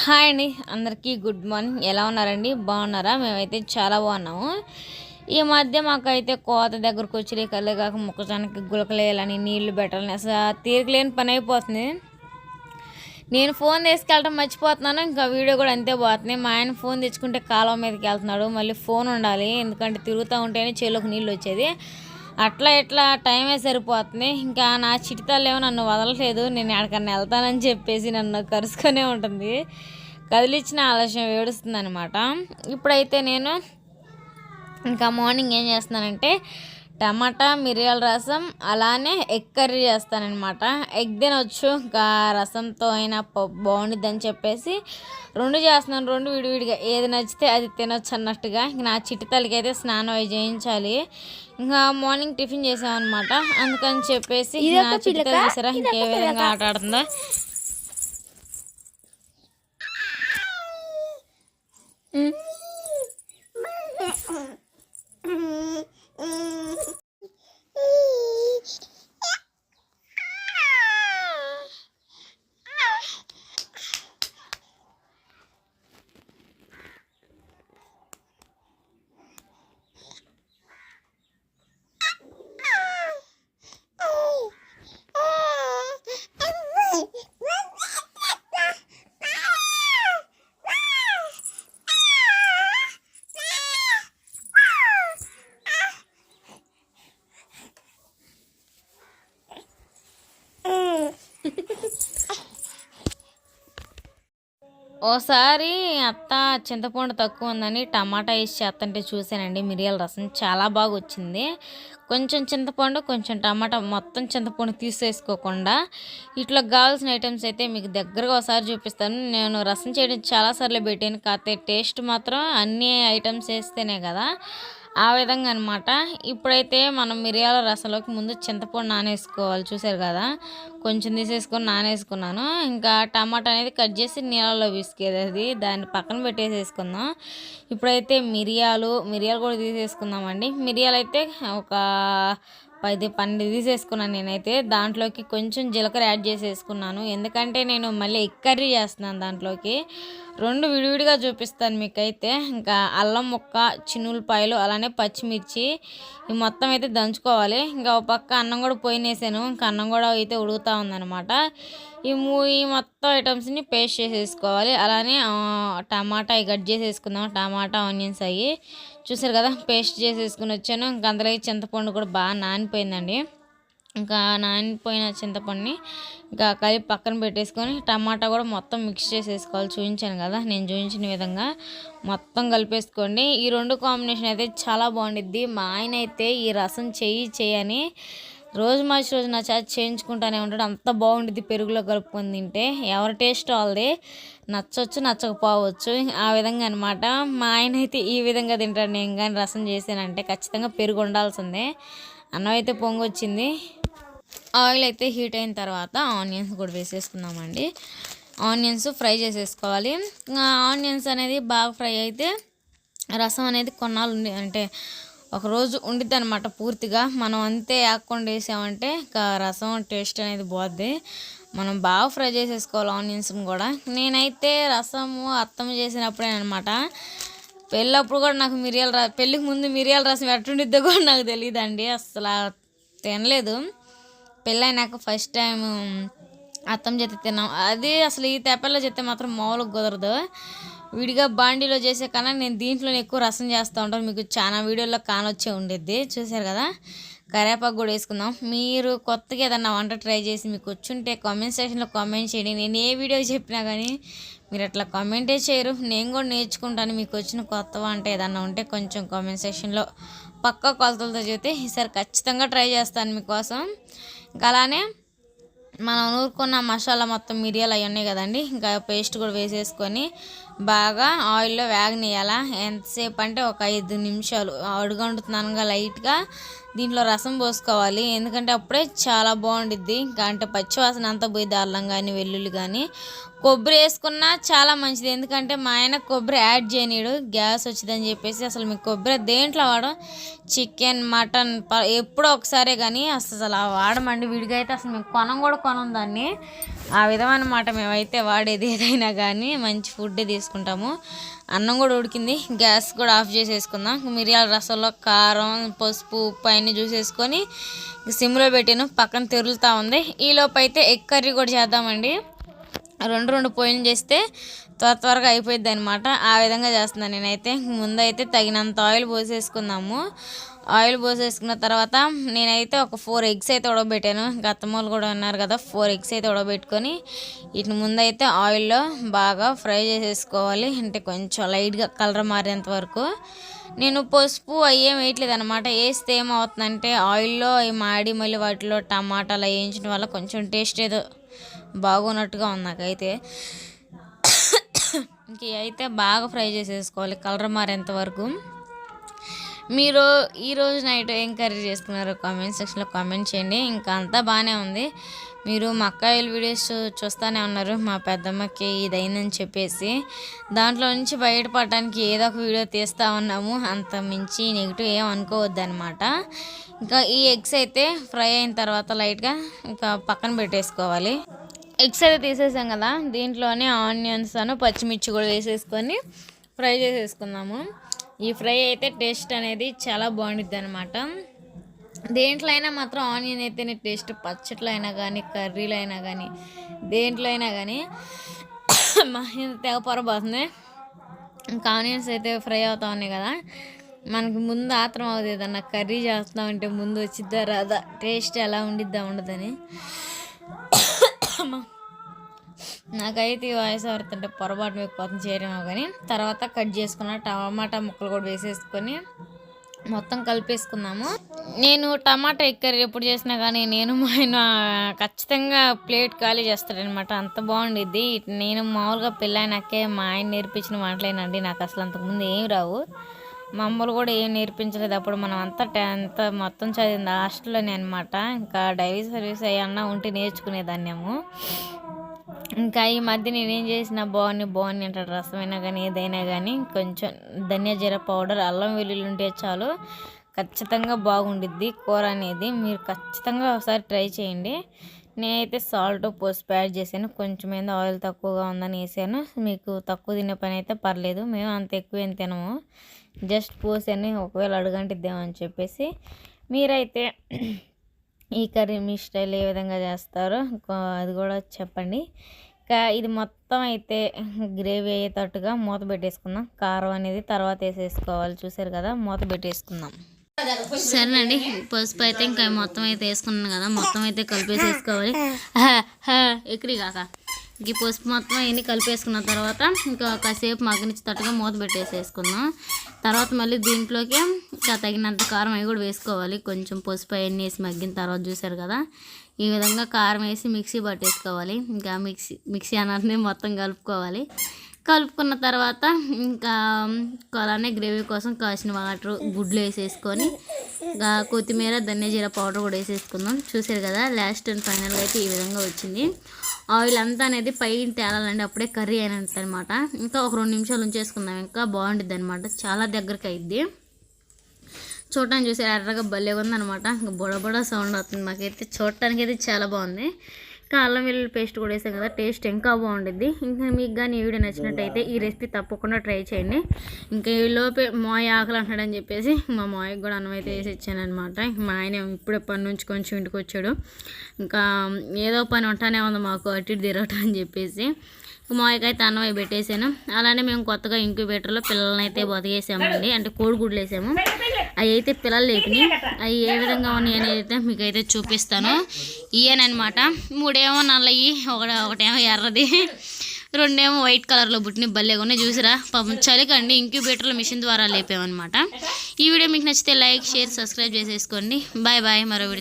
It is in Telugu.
హాయ్ అండి, అందరికీ గుడ్ మార్నింగ్. ఎలా ఉన్నారండి? బాగున్నారా? మేమైతే చాలా బాగున్నాము. ఈ మధ్య మాకైతే కోత దగ్గరకు వచ్చి కళ్ళే కాక మొక్కజొన్నకి గులకలేయాలని నీళ్లు పెట్టాలని అసలు తీరికలేని పని అయిపోతుంది. నేను ఫోన్ తీసుకెళ్ళడం మర్చిపోతున్నాను, ఇంకా వీడియో కూడా అంతే పోతుంది. మా ఆయన ఫోన్ తెచ్చుకుంటే కాలువ మీదకి వెళ్తున్నాడు, మళ్ళీ ఫోన్ ఉండాలి ఎందుకంటే తిరుగుతూ ఉంటేనే చెరువుకు నీళ్ళు వచ్చేది. అట్లా ఇట్లా టైమే సరిపోతుంది. ఇంకా నా చిటితల్లేమో నన్ను వదలలేదు, నేను ఎక్కడికన్నా వెళ్తానని చెప్పేసి నన్ను కరుసుకొనే ఉంటుంది. కదిలిచ్చిన ఆలస్యం ఏడుస్తుంది అనమాట. ఇప్పుడైతే నేను ఇంకా మార్నింగ్ ఏం చేస్తున్నానంటే టమాటా మిరియాల రసం అలానే ఎగ్ కర్రీ చేస్తానన్నమాట. ఎగ్ తినొచ్చు, ఇంకా రసంతో అయినా బాగుండిద్దని చెప్పేసి రెండు చేస్తున్నాను. రెండు విడివిడిగా ఏది నచ్చితే అది తినొచ్చు అన్నట్టుగా. ఇంక నా చిట్టి తల్లికి అయితే స్నానం అవి చేయించాలి. ఇంకా మార్నింగ్ టిఫిన్ చేసామన్నమాట. అందుకని చెప్పేసి నా చిట్టి తల్లి చూసారా ఇంకే విధంగా ఆట ఆడుతుందో. ఓసారి అత్త చింతపండు తక్కువ ఉందని టమాటా వేసి చేస్తుంటే చూసానండి. మిరియాల రసం చాలా బాగా వచ్చింది. కొంచెం చింతపండు, కొంచెం టమాటా, మొత్తం చింతపండు తీసేసుకోకుండా ఇట్లా కావాల్సిన ఐటమ్స్ అయితే మీకు దగ్గరగా ఒకసారి చూపిస్తాను. నేను రసం చేయడం చాలాసార్లు పెట్టాను, కాకపోతే టేస్ట్ మాత్రం అన్ని ఐటమ్స్ వేస్తేనే కదా, ఆ విధంగా అనమాట. ఇప్పుడైతే మనం మిరియాల రసంలోకి ముందు చింతపండు నానేసుకోవాలి. చూసారు కదా, కొంచెం తీసేసుకొని నానేసుకున్నాను. ఇంకా టమాటా అనేది కట్ చేసి నీళ్ళలో పిసికేది, అది దాన్ని పక్కన పెట్టేసేసుకుందాం. ఇప్పుడైతే మిరియాలు కూడా తీసేసుకుందామండి. మిరియాలు అయితే ఒక 10-12 తీసేసుకున్నాను నేనైతే. దాంట్లోకి కొంచెం జీలకర్ర యాడ్ చేసేసుకున్నాను, ఎందుకంటే నేను మళ్ళీ ఎగ్ కర్రీ చేస్తున్నాను. దాంట్లోకి రెండు విడివిడిగా చూపిస్తాను మీకైతే. ఇంకా అల్లం ముక్క, చిన్నులపాయలు, అలానే పచ్చిమిర్చి ఈ మొత్తం అయితే దంచుకోవాలి. ఇంకా ఒక పక్క అన్నం కూడా పోయినేసాను, ఇంకా అన్నం కూడా అయితే ఉడుకుతూ ఉందన్నమాట. ఈ మొత్తం ఐటమ్స్ని పేస్ట్ చేసేసుకోవాలి. అలానే టమాటా కట్ చేసేసుకుందాం. టమాటా ఆనియన్స్ అవి చూసారు కదా, పేస్ట్ చేసేసుకుని వచ్చాను. ఇంకా అందులో చింతపండు కూడా బాగా నానిపోయిందండి. ఇంకా నానిపోయిన చింతపండుని ఇంకా కలిపి పక్కన పెట్టేసుకొని టమాటా కూడా మొత్తం మిక్స్ చేసేసుకోవాలి. చూపించాను కదా, నేను చూపించిన విధంగా మొత్తం కలిపేసుకోండి. ఈ రెండు కాంబినేషన్ అయితే చాలా బాగుండిద్ది. మా ఆయన అయితే ఈ రసం చేయని రోజు మార్చి రోజు నా చేత చేయించుకుంటానే ఉంటాడు. అంత బాగుండిద్ది పెరుగులో కలుపుకొని తింటే. ఎవరి టేస్ట్ వాళ్ళది, నచ్చవచ్చు నచ్చకపోవచ్చు, ఆ విధంగా అనమాట. మా ఆయన అయితే ఈ విధంగా తింటాడు. నేను కానీ రసం చేసానంటే ఖచ్చితంగా పెరుగు ఉండాల్సిందే. అన్నం అయితే పొంగొచ్చింది. ఆయిల్ అయితే హీట్ అయిన తర్వాత ఆనియన్స్ కూడా వేసేసుకుందామండి. ఆనియన్స్ ఫ్రై చేసేసుకోవాలి. ఆనియన్స్ అనేది బాగా ఫ్రై అయితే రసం అనేది కొన్నాళ్ళు అంటే ఒకరోజు ఉండిద్ది అనమాట పూర్తిగా. మనం అంతే ఆకుండా వేసామంటే రసం టేస్ట్ అనేది పోద్ది. మనం బాగా ఫ్రై చేసేసుకోవాలి ఆనియన్స్ని కూడా. నేనైతే రసము అత్తమ్మ చేసినప్పుడే అనమాట. పెళ్ళప్పుడు కూడా నాకు పెళ్ళికి ముందు మిరియాల రసం ఎట్టుండిద్దో కూడా నాకు తెలియదండి, అసలు తినలేదు. పెళ్ళైనాక ఫస్ట్ టైం అత్తమ్మ చేతి తిన్నాం. అది అసలు ఈ తెప్పల్లో చేస్తే మాత్రం మామూలుగా కుదరదు. విడిగా బాండీలో చేసే కన్నా నేను దీంట్లోనే ఎక్కువ రసం చేస్తూ ఉంటాను. మీకు చాలా వీడియోలో కానొచ్చే ఉండేది, చూసారు కదా. కరివేపాకు కూడా వేసుకుందాం. మీరు కొత్తగా ఏదన్నా వంట ట్రై చేసి మీకు వచ్చుంటే కామెంట్ సెక్షన్లో కామెంట్ చేయండి. నేను ఏ వీడియో చెప్పినా కానీ మీరు అట్లా కామెంటే చేయరు. నేను కూడా నేర్చుకుంటాను. మీకు వచ్చిన కొత్త వంట ఏదన్నా ఉంటే కొంచెం కామెంట్ సెక్షన్లో పక్కా కొలతలతో చెప్తే ఈసారి ఖచ్చితంగా ట్రై చేస్తాను మీకోసం. ఇంకా అలానే మనం నూరుకున్న మసాలా మొత్తం మిరియాలు అవి ఉన్నాయి కదండి, ఇంకా పేస్ట్ కూడా వేసేసుకొని బాగా ఆయిల్లో వేగనీయాలా. ఎంతసేపు అంటే ఒక 5 నిమిషాలు. అడుగంటుతున్నానుగా లైట్గా దీంట్లో రసం పోసుకోవాలి, ఎందుకంటే అప్పుడే చాలా బాగుండిద్ది. ఇంకా అంటే పచ్చివాసన అంతా పోయి అల్లం కానీ వెల్లుల్లి కానీ కొబ్బరి వేసుకున్నా చాలా మంచిది. ఎందుకంటే మా ఆయన కొబ్బరి యాడ్ చేయనీడు, గ్యాస్ వచ్చిందని చెప్పేసి. అసలు మీకు కొబ్బరి దేంట్లో వాడడం, చికెన్ మటన్ ఎప్పుడో ఒకసారే కానీ అసలు వాడమండి. విడిగా అయితే అసలు మేము కొనం దాన్ని. ఆ విధమైన మాట మేమైతే వాడేది ఏదైనా కానీ మంచి ఫుడ్ తీసుకుంటాము. అన్నం కూడా ఉడికింది, గ్యాస్ కూడా ఆఫ్ చేసేసుకుందాం. మిరియాల రసంలో కారం, పసుపు, ఉప్పు అన్నీ చూసేసుకొని సిమ్లో పెట్టాను, పక్కన తెరులుతూ ఉంది. ఈలోపు అయితే ఎగ్ కర్రీ కూడా చేద్దామండి. రెండు పొయ్యిలు చేస్తే త్వరగా అయిపోయింది అనమాట. ఆ విధంగా చేస్తున్నాను నేనైతే. ముందైతే తగినంత ఆయిల్ పోసేసుకుందాము. ఆయిల్ పోసేసుకున్న తర్వాత నేనైతే ఒక 4 ఎగ్స్ అయితే ఉడకబెట్టాను. అత్తమ్మలు కూడా ఉన్నారు కదా, 4 ఎగ్స్ అయితే ఉడకబెట్టుకొని వీటిని ముందైతే ఆయిల్లో బాగా ఫ్రై చేసేసుకోవాలి. అంటే కొంచెం లైట్గా కలర్ మారేంత వరకు. నేను పసుపు అయ్యేం వేయట్లేదు అనమాట. వేస్తే ఏమవుతుందంటే ఆయిల్లో అవి మాడి మళ్ళీ వాటిలో టమాటాలు వేయించడం వల్ల కొంచెం టేస్ట్ ఏదో బాగున్నట్టుగా ఉంది నాకైతే. ఇంక అయితే బాగా ఫ్రై చేసేసుకోవాలి కలర్ మారేంత వరకు. మీరు ఈరోజు నైట్ ఏం కర్రీ చేసుకున్నారో కామెంట్ సెక్షన్లో కామెంట్ చేయండి. ఇంకా అంతా బాగానే ఉంది. మీరు మా అక్కాయిల వీడియోస్ చూస్తూనే ఉన్నారు. మా పెద్దమ్మకి ఇదైందని చెప్పేసి దాంట్లో నుంచి బయటపడడానికి ఏదో ఒక వీడియో తీస్తూ ఉన్నాము. అంత మించి నెగిటివ్ ఏం అనుకోవద్దు అనమాట. ఇంకా ఈ ఎగ్స్ అయితే ఫ్రై అయిన తర్వాత లైట్గా ఇంకా పక్కన పెట్టేసుకోవాలి. ఎగ్స్ అయితే తీసేసాం కదా, దీంట్లోనే ఆనియన్స్ పచ్చిమిర్చి కూడా వేసేసుకొని ఫ్రై చేసేసుకుందాము. ఈ ఫ్రై అయితే టేస్ట్ అనేది చాలా బాగుండిద్ది అనమాట. దేంట్లో అయినా మాత్రం ఆనియన్ అయితేనే టేస్ట్. పచ్చట్లో అయినా కానీ, కర్రీలో అయినా కానీ, దేంట్లో అయినా కానీ మా తెగ పొరపోతుంది. ఇంకా ఆనియన్స్ అయితే ఫ్రై అవుతా ఉన్నాయి కదా, మనకి ముందు ఆత్రం అవుతుంది ఏదన్నా కర్రీ చేస్తామంటే ముందు వచ్చిద్దా రాదా, టేస్ట్ ఎలా ఉండిద్దా ఉండదని. నాకైతే ఈ వాయిస్ ఎవరుతుంటే పొరపాటు ఎక్కువ చేయడమో కానీ. తర్వాత కట్ చేసుకున్న టమాటా ముక్కలు కూడా వేసేసుకొని మొత్తం కలిపేసుకున్నాము. నేను టమాటా ఎగ్ కర్రీ ఎప్పుడు చేసినా కానీ నేను మా ఆయన ఖచ్చితంగా ప్లేట్ ఖాళీ చేస్తాడనమాట. అంత బాగుండిద్ది. నేను మామూలుగా పెళ్ళైనాకే మా ఆయన నేర్పించిన మాటలేనండి. నాకు అసలు అంతకుముందు ఏం రావు. మా అమ్మలు కూడా ఏం నేర్పించలేదు. అప్పుడు మనం అంతా 10th మొత్తం చదివింది హాస్టల్లోనే అనమాట. ఇంకా డైలీ సర్వీస్ అయ్యన్నా ఉంటే నేర్చుకునేదాన్నేమో. ఇంకా ఈ మధ్య నేనేం చేసిన బాగుంది అంటాడు. రసమైనా కానీ ఏదైనా కానీ కొంచెం ధనియా జీరా పౌడర్, అల్లం వెల్లుల్లి ఉంటే చాలు, ఖచ్చితంగా బాగుండిద్ది కూర అనేది. మీరు ఖచ్చితంగా ఒకసారి ట్రై చేయండి. నేనైతే సాల్ట్ పసుపు యాడ్ చేశాను. కొంచెం ఏదో ఆయిల్ తక్కువగా ఉందని వేసాను. మీకు తక్కువ తినే పని అయితే పర్లేదు, మేము అంత ఎక్కువ ఏం తినము. జస్ట్ పోసాను, ఒకవేళ అడుగంటిద్దామని చెప్పేసి. మీరైతే ఈ కర్రీ మీ స్టైల్ ఏ విధంగా చేస్తారో అది కూడా చెప్పండి. ఇంకా ఇది మొత్తం అయితే గ్రేవీ అయ్యేటట్టుగా మూత పెట్టేసుకుందాం. కారం అనేది తర్వాత వేసేసుకోవాలి. చూసారు కదా, మూత పెట్టేసుకుందాం. సరేనండి, పసుపు అయితే ఇంకా మొత్తం అయితే వేసుకున్నాను కదా, మొత్తం అయితే కలిపేసేసుకోవాలి. ఎక్కడి కాక ఈ పసుపు మొత్తం అవన్నీ కలిపేసుకున్న తర్వాత ఇంకా కాసేపు మగ్గనిచ్చేటట్టుగా మూత పెట్టేసేసుకుందాం. తర్వాత మళ్ళీ దీంట్లోకి ఇంకా తగినంత కారం అవి కూడా వేసుకోవాలి. కొంచెం పసుపు అవన్నీ వేసి మగ్గిన తర్వాత చూసారు కదా, ఈ విధంగా కారం వేసి మిక్సీ పట్టేసుకోవాలి. ఇంకా మిక్సీ అన్నది మొత్తం కలుపుకోవాలి. కలుపుకున్న తర్వాత ఇంకా అలానే గ్రేవీ కోసం కాసిన వాటర్, గుడ్లు వేసేసుకొని ఇంకా కొత్తిమీర, ధనియా జీరా పౌడర్ కూడా వేసేసుకుందాం. చూసారు కదా, లాస్ట్ అండ్ ఫైనల్గా అయితే ఈ విధంగా వచ్చింది. ఆయిల్ అంతా అనేది పైన తేలాలండి, అప్పుడే కర్రీ అయినట్టు అనమాట. ఇంకా ఒక 2 నిమిషాలు ఉంచేసుకుందాం, ఇంకా బాగుంటుంది అనమాట. చాలా దగ్గరికి అయింది. చూడటానికి చూసారు ఎర్రగా భలే ఉందనమాట. ఇంకా బొడబొడ సౌండ్ అవుతుంది. మాకైతే చూడటానికి అయితే చాలా బాగుంది. ఇంకా అల్లం వెల్లుల్లి పేస్ట్ కూడా వేసాం కదా, టేస్ట్ ఇంకా బాగుంటుంది. ఇంకా మీకు కానీ ఈ వీడియో నచ్చినట్టయితే ఈ రెసిపీ తప్పకుండా ట్రై చేయండి. ఇంకా ఈ లోపే మాయ ఆకలి అంటాడని చెప్పేసి మా మాయకు కూడా అన్నం అయితే వేసి ఇచ్చాను అనమాట. మా ఆయన ఇప్పుడే పని నుంచి కొంచెం ఇంటికి వచ్చాడు. ఇంకా ఏదో పని ఉంటానే ఉంది మాకు అటు ఇటు తిరగటం అని చెప్పేసి మాయకైతే అన్నం అవి పెట్టేసాను. అలానే మేము కొత్తగా ఇంక్యుబేటర్లో పిల్లల్ని అయితే బతికేసామండి, అంటే కోడిగుడ్లు వేసాము. అవి అయితే పిల్లలు లేపినాయి. అవి ఏ విధంగా ఉన్నాయి అనేది అయితే మీకు అయితే చూపిస్తాను. ఇయ్యనమాట 3 ఏమో నల్లయి, ఒకటేమో ఎర్రది, 2 ఏమో వైట్ కలర్లో పుట్టిన భలేగా ఉన్నాయి. చూసిరా పాపం చలికండి ఇంక్యుబేటర్లో మిషన్ ద్వారా లేపామన్నమాట. ఈ వీడియో మీకు నచ్చితే లైక్, షేర్, సబ్స్క్రైబ్ చేసేసుకోండి. Bye bye. మరో వీడియో